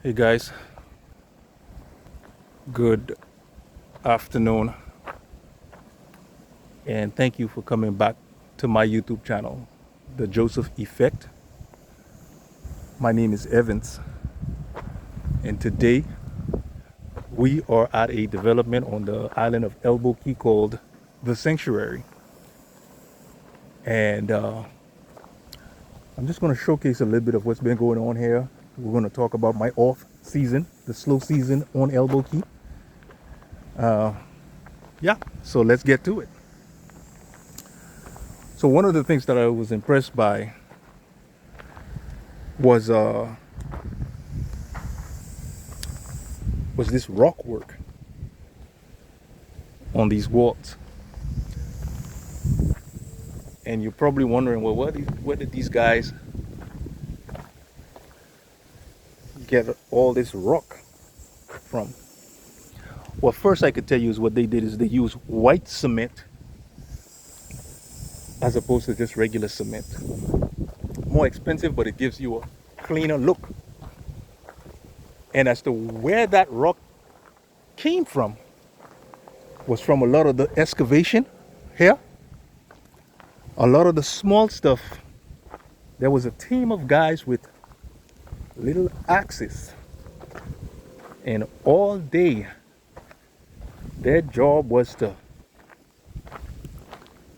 Hey guys, good afternoon, and thank you for coming back to my YouTube channel, The Joseph Effect. My name is Evans, and today we are at a development on the island of Abaco called The Sanctuary. And I'm just going to showcase a little bit of what's been going on here. We're going to talk about my off season, the slow season on Abaco. Yeah, so let's get to it. So one of the things that I was impressed by was this rock work on these walls. And you're probably wondering, well, where did these guys get all this rock from? Well, first I could tell you is what they did is they used white cement as opposed to just regular cement. More expensive, but it gives you a cleaner look. And as to where that rock came from was from a lot of the excavation here. A lot of the small stuff, there was a team of guys with little axes, and all day their job was to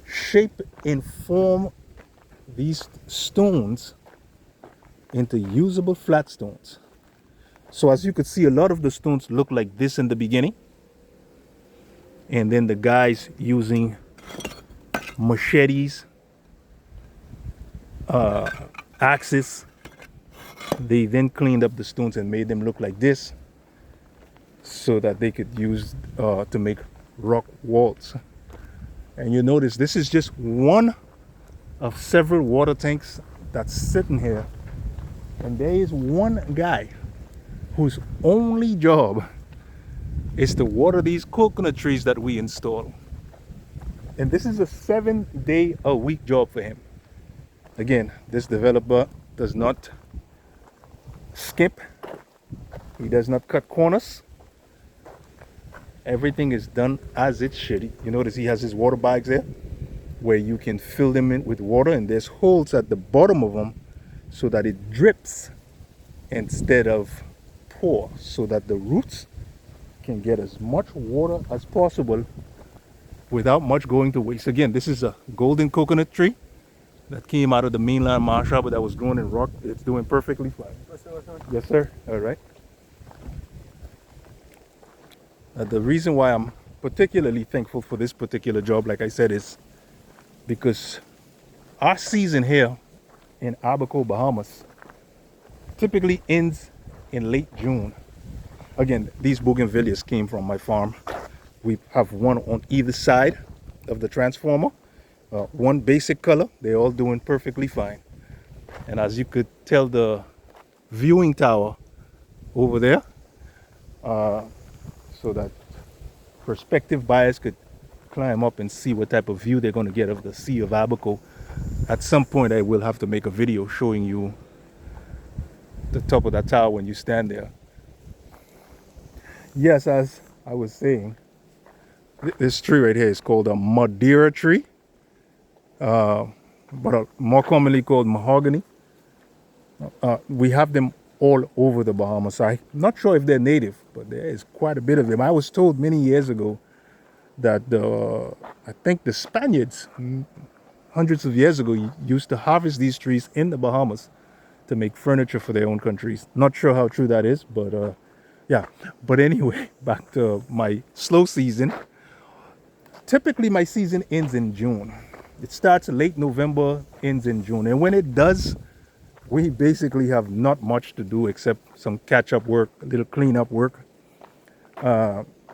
shape and form these stones into usable flat stones. So as you could see, a lot of the stones look like this in the beginning, and then the guys using machetes, axes, they then cleaned up the stones and made them look like this so that they could use to make rock walls. And you notice this is just one of several water tanks that's sitting here, and there is one guy whose only job is to water these coconut trees that we install. And this is a 7-day-a-week job for him. Again, this developer does not skip. He does not cut corners. Everything is done as it should. You notice he has his water bags there where you can fill them in with water, and there's holes at the bottom of them so that it drips instead of pour, so that the roots can get as much water as possible without much going to waste. Again, this is a golden coconut tree that came out of the mainland marsh, but that was grown in rock. It's doing perfectly fine. Yes, sir. All right. The reason why I'm particularly thankful for this particular job, like I said, is because our season here in Abaco, Bahamas, typically ends in late June. Again, these bougainvilleas came from my farm. We have one on either side of the transformer, one basic color. They're all doing perfectly fine. And as you could tell, the viewing tower over there, so that prospective buyers could climb up and see what type of view they're going to get of the Sea of Abaco. At some point, I will have to make a video showing you the top of that tower when you stand there. Yes, as I was saying, this tree right here is called a Madeira tree, but more commonly called mahogany. We have them all over the Bahamas. I'm not sure if they're native, but there is quite a bit of them. I was told many years ago that I think the Spaniards, hundreds of years ago, used to harvest these trees in the Bahamas to make furniture for their own countries. Not sure how true that is, but yeah. But anyway, back to my slow season. Typically, my season ends in June. It starts late November, ends in June. And when it does, we basically have not much to do except some catch-up work, a little cleanup work.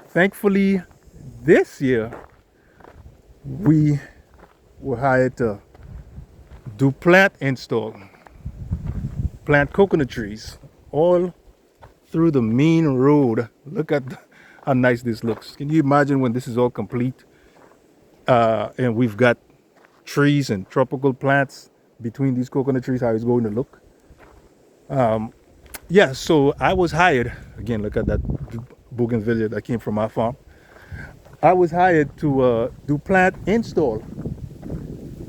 Thankfully, this year, we were hired to do plant install, plant coconut trees all through the main road. Look at how nice this looks. Can you imagine when this is all complete? And we've got trees and tropical plants between these coconut trees, how it's going to look. Yeah, so I was hired. Again, look at that bougainvillea that came from my farm. I was hired to do plant install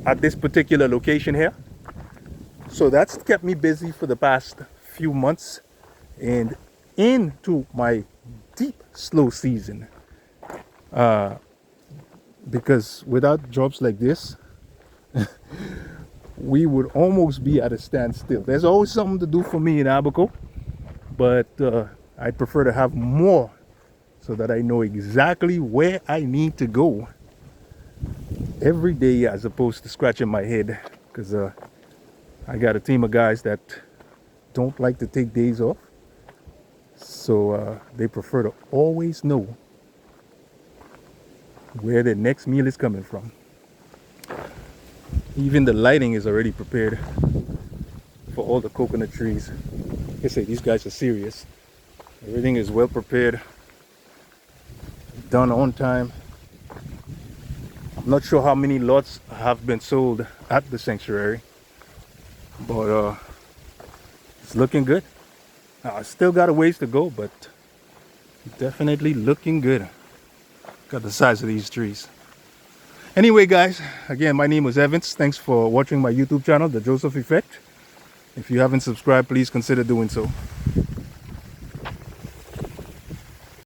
at this particular location here. So that's kept me busy for the past few months and into my deep slow season. Because without jobs like this, we would almost be at a standstill. There's always something to do for me in Abaco, but I'd prefer to have more so that I know exactly where I need to go every day as opposed to scratching my head. Because I got a team of guys that don't like to take days off, so they prefer to always know where their next meal is coming from. Even the lighting is already prepared for all the coconut trees. Like I say, these guys are serious. Everything is well prepared, done on time. I'm not sure how many lots have been sold at the sanctuary, but it's looking good. I still got a ways to go, but definitely looking good. Got the size of these trees. Anyway, guys, again, my name was Evans. Thanks for watching my YouTube channel, The Joseph Effect. If you haven't subscribed, please consider doing so.